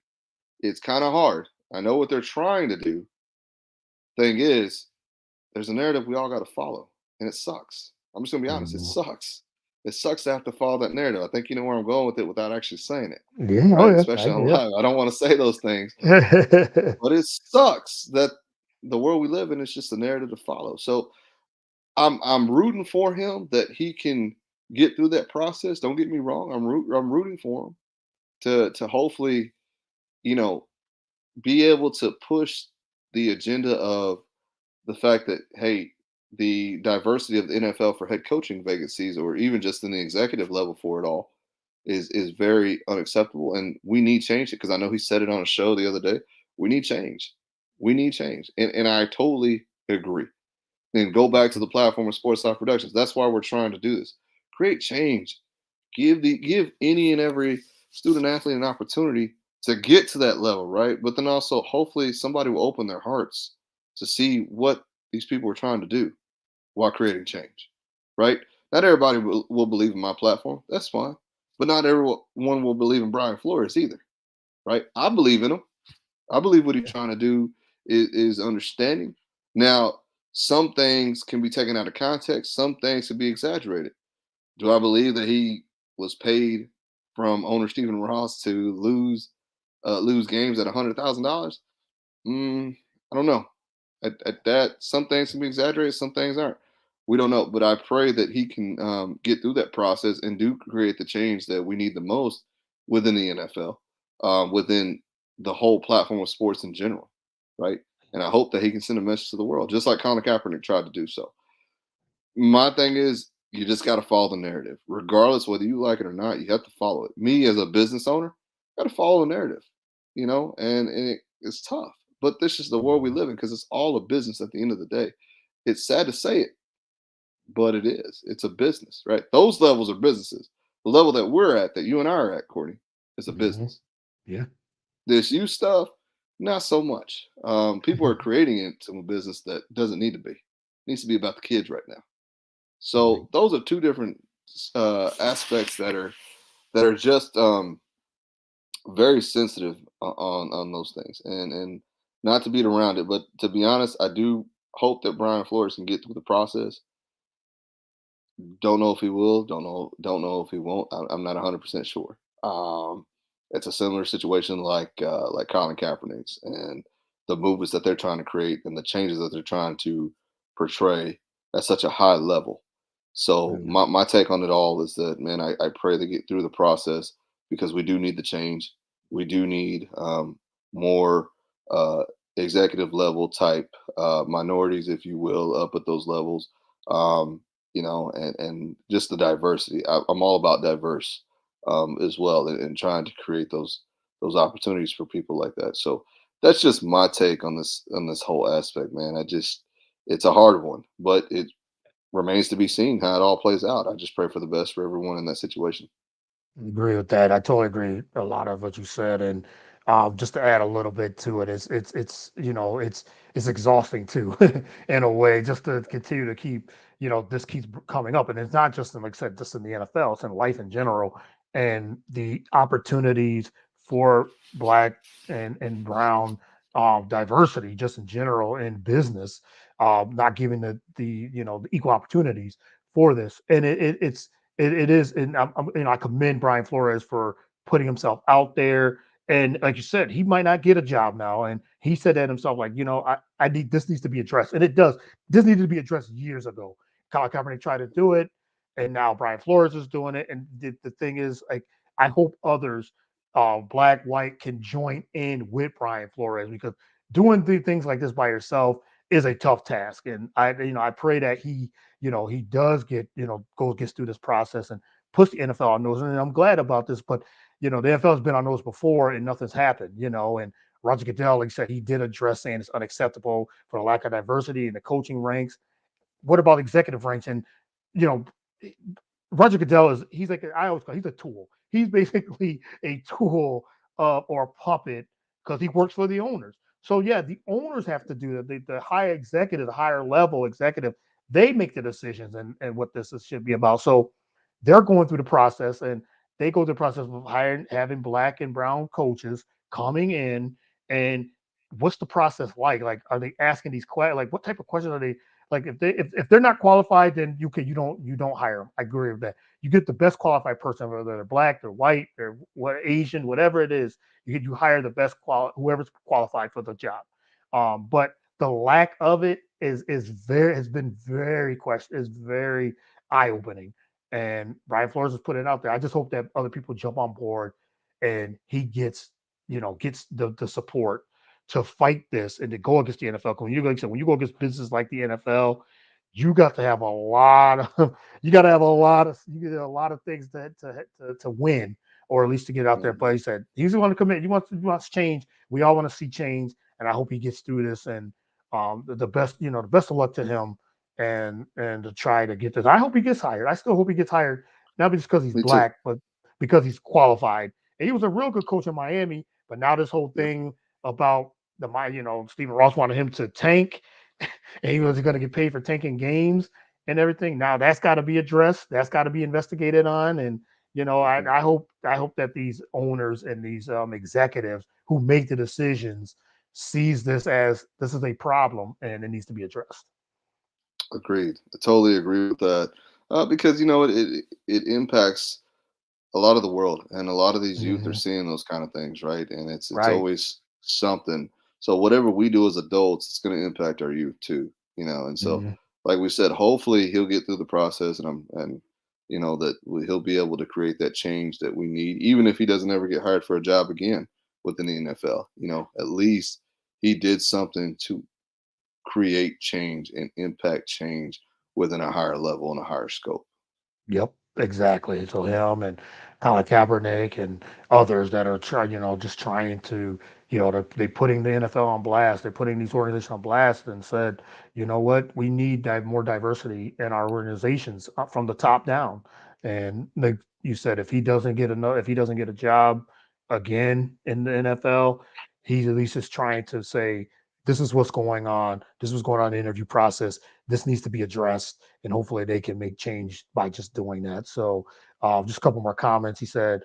It's kind of hard. I know what they're trying to do. Thing is, there's a narrative we all got to follow, and it sucks. I'm just gonna be honest. It Mhm. sucks. It sucks to have to follow that narrative. I think you know where I'm going with it without actually saying it, Yeah. Oh right? yeah. Especially on Yeah. live. I don't want to say those things, but it sucks that the world we live in is just a narrative to follow. So I'm rooting for him that he can get through that process. Don't get me wrong. I'm rooting for him to hopefully you know be able to push the agenda of the fact that hey, the diversity of the NFL for head coaching vacancies, or even just in the executive level for it all, is very unacceptable, and we need change. Because I know he said it on a show the other day. We need change. We need change, and I totally agree. And go back to the platform of Sports Life Productions. That's why we're trying to do this. Create change. Give any and every student athlete an opportunity to get to that level, right? But then also hopefully somebody will open their hearts to see what these people are trying to do while creating change, right? Not everybody will believe in my platform. That's fine. But not everyone will believe in Brian Flores either, right? I believe in him. I believe what he's trying to do is understanding. Now, some things can be taken out of context. Some things can be exaggerated. Do I believe that he was paid from owner Stephen Ross to lose games at $100,000? I don't know. At that, some things can be exaggerated, some things aren't. We don't know, but I pray that he can get through that process and do create the change that we need the most within the NFL, within the whole platform of sports in general, right? And I hope that he can send a message to the world, just like Colin Kaepernick tried to do so. My thing is, you just got to follow the narrative, regardless whether you like it or not. You have to follow it. Me as a business owner, got to follow the narrative, it's tough. But this is the world we live in because it's all a business at the end of the day. It's sad to say it, but it is. It's a business, right? Those levels are businesses. The level that we're at, that you and I are at, Courtney, is a Mhm. business. Yeah. This you stuff, not so much. People are creating it to a business that doesn't need to be. It needs to be about the kids right now. Right. So those are two different aspects that are just very sensitive on those things, and not to beat around it, but to be honest, I do hope that Brian Flores can get through the process. Don't know if he will. Don't know if he won't. I'm not 100% sure. It's a similar situation like Colin Kaepernick's and the movements that they're trying to create and the changes that they're trying to portray at such a high level. So Mhm. my take on it all is that, man, I pray they get through the process because we do need the change. We do need more uh, executive level type minorities, if you will, up at those levels. Um, and just the diversity. I'm all about diverse as well, and trying to create those opportunities for people like that. So that's just my take on this whole aspect, man. It's a hard one, but it remains to be seen how it all plays out. I just pray for the best for everyone in that situation. Agree with that. I totally agree a lot of what you said, and just to add a little bit to it, it's it's exhausting too, in a way, just to continue to keep this keeps coming up, and it's not just in, like I said, just in the NFL, it's in life in general, and the opportunities for Black and Brown diversity, just in general in business, not giving the the equal opportunities for this, and it is, and I commend Brian Flores for putting himself out there. And like you said, he might not get a job now, and he said that himself, like I need this needs to be addressed, and it does. This needed to be addressed years ago. Colin Kaepernick tried to do it, and now Brian Flores is doing it. And the thing is, like, I hope others, black, white, can join in with Brian Flores because doing the things like this by yourself is a tough task. And I pray that he does get, gets through this process and puts the NFL on notice. And I'm glad about this, but the NFL has been on notice before and nothing's happened, and Roger Goodell, like I said, he did address saying it's unacceptable for the lack of diversity in the coaching ranks. What about executive ranks? And you know, Roger Goodell he's like I always call he's a tool. He's basically a tool or a puppet because he works for the owners. So yeah, the owners have to do that. The higher executive, the higher level executive, they make the decisions and what this should be about. So they're going through the process and they go through the process of having black and brown coaches coming in and what's the process like? Like, are they asking these questions? Like, what type of questions are they like if they're not qualified, then you don't hire them. I agree with that. You get the best qualified person, whether they're black, they're white, they're what Asian, whatever it is. You hire the best whoever's qualified for the job. But the lack of it is very has been very question is very eye opening. And Brian Flores has put it out there. I just hope that other people jump on board and he gets the support to fight this and to go against the NFL. When you like I said, when you go against businesses like the NFL, you got to have a lot of you got to have a lot of you get a lot of things to win or at least to get out there. Mhm. But he said he's the one to commit. He wants change. We all want to see change, and I hope he gets through this. And the best the best of luck to him and to try to get this. I hope he gets hired. I still hope he gets hired, not just because he's Me too. black, but because he's qualified. And he was a real good coach in Miami. But now this whole Yep. thing about Stephen Ross wanted him to tank, and he was going to get paid for tanking games and everything. Now that's got to be addressed. That's got to be investigated on. And Mhm. I hope that these owners and these executives who make the decisions sees this as this is a problem and it needs to be addressed. Agreed. I totally agree with that. Because it impacts a lot of the world, and a lot of these youth are Hmm. seeing those kind of things, right? And it's Right. always something. So whatever we do as adults, it's going to impact our youth too, And so, Hmm. like we said, hopefully he'll get through the process, and that he'll be able to create that change that we need, even if he doesn't ever get hired for a job again within the NFL. At least he did something to create change and impact change within a higher level and a higher scope. Yep, exactly. So him and Colin Kaepernick and others that are trying, just trying to, they putting the NFL on blast. They're putting these organizations on blast and said, you know what, we need more diversity in our organizations from the top down. And like you said, if he doesn't get a job again in the NFL, he at least is trying to say, this is what's going on. This was going on in the interview process. This needs to be addressed and hopefully they can make change by just doing that. So, just a couple more comments. He said,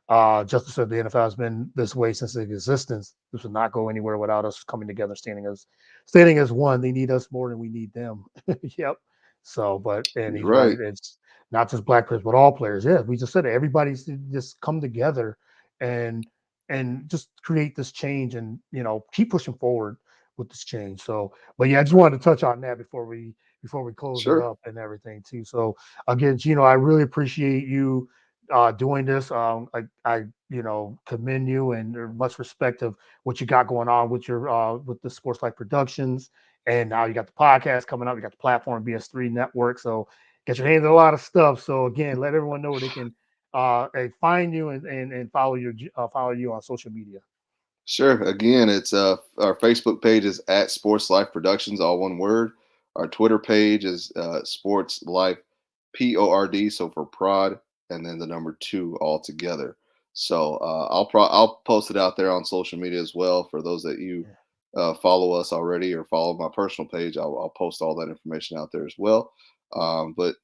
Justice said the NFL has been this way since its existence. This would not go anywhere without us coming together, standing as one. They need us more than we need them. Yep. So, and You're he's right. right. It's not just black players, but all players. Yeah, we just said it. Everybody's to just come together and just create this change, and keep pushing forward with this change. So, but yeah, I just wanted to touch on that before we close it Sure. up and everything too. So again, Gino, I really appreciate you doing this. I commend you, and much respect of what you got going on with your with the Sports Life Productions, and now you got the podcast coming up. You got the platform BS3 Network. So get your hands on a lot of stuff. So again, let everyone know where they can find you and follow you on social media. Sure. Again, it's our Facebook page is at Sports Life Productions, all one word. Our Twitter page is Sports Life PORD, so for prod, and then the number two all together. So I'll post it out there on social media as well for those that you Yeah. follow us already or follow my personal page. I'll post all that information out there as well. But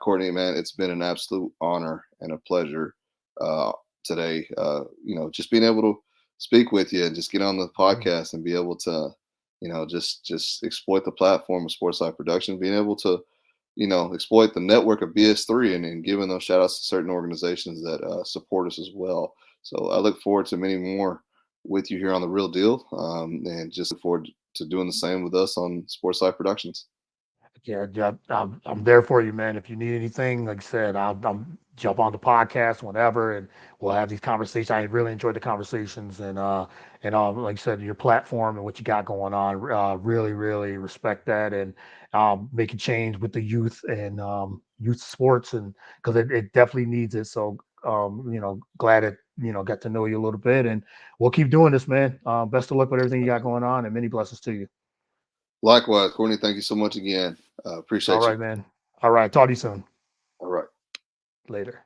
Courtney, man, it's been an absolute honor and a pleasure uh, today. Just being able to speak with you and just get on the Mhm. podcast and be able to, just exploit the platform of Sports Life Productions, being able to, exploit the network of BS3 and giving those shout outs to certain organizations that support us as well. So I look forward to many more with you here on the Real Deal, and just look forward to doing the same with us on Sports Life Productions. Yeah, yeah, I'm there for you, man. If you need anything, like I said, I'll jump on the podcast whenever, and we'll have these conversations. I really enjoyed the conversations, and like I said, your platform and what you got going on, really, really respect that, and making change with the youth and youth sports, and because it definitely needs it. So, glad it got to know you a little bit, and we'll keep doing this, man. Best of luck with everything you got going on, and many blessings to you. Likewise, Courtney, thank you so much again. All Appreciate you. right, man. All right, talk to you soon. All right. Later.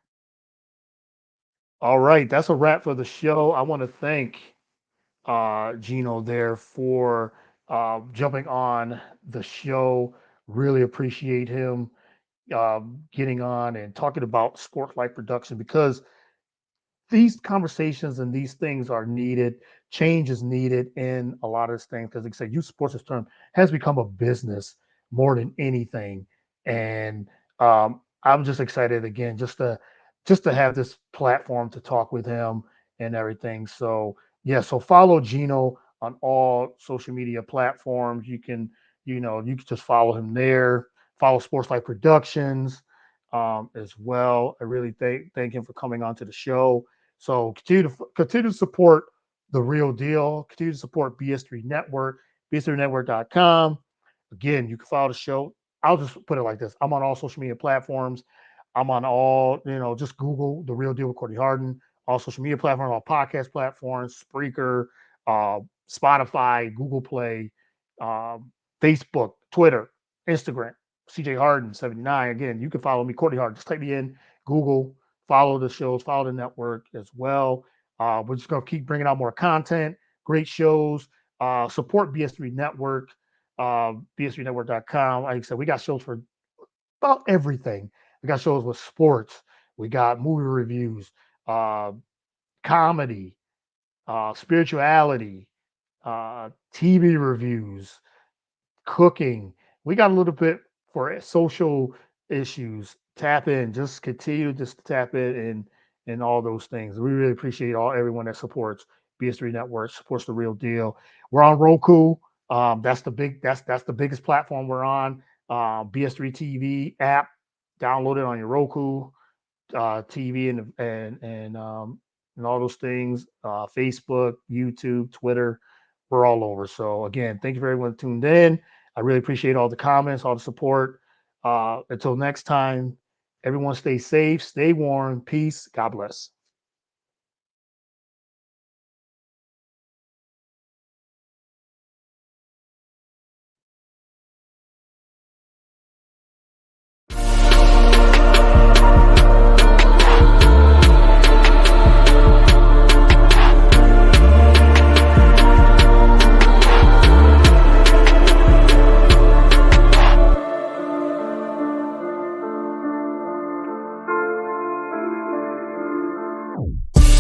All right, that's a wrap for the show. I want to thank Gino there for jumping on the show. Really appreciate him getting on and talking about Sport Life Production, because these conversations and these things are needed. Change is needed in a lot of this things, because, like I said, youth sports this term has become a business more than anything. And I'm just excited again, just to have this platform to talk with him and everything. So yeah, so follow Gino on all social media platforms. You can just follow him there. Follow Sports Life Productions as well. I really thank him for coming on to the show. So continue to support the Real Deal. Continue to support BS3 Network, bs3network.com. Again, you can follow the show. I'll just put it like this: I'm on all social media platforms. I'm on all, just Google the Real Deal with Courtney Harden. All social media platforms, all podcast platforms, Spreaker, uh, Spotify, Google Play, um, Facebook, Twitter, Instagram. CJ Harden 79. Again, you can follow me, Courtney Harden. Just type me in Google, follow the shows, follow the network as well. We're just going to keep bringing out more content, great shows. Support BS3 Network, bs3network.com. Like I said, we got shows for about everything. We got shows with sports, we got movie reviews, uh, comedy, spirituality, TV reviews, cooking. We got a little bit for social issues. Tap in, just continue just to tap in and all those things. We really appreciate everyone that supports BS3 Network, supports the Real Deal. We're on Roku. That's the biggest platform we're on. BS3 TV app. Download it on your Roku TV and all those things. Facebook, YouTube, Twitter, we're all over. So again, thank you for everyone that tuned in. I really appreciate all the comments, all the support. Until next time, everyone stay safe, stay warm, peace, God bless.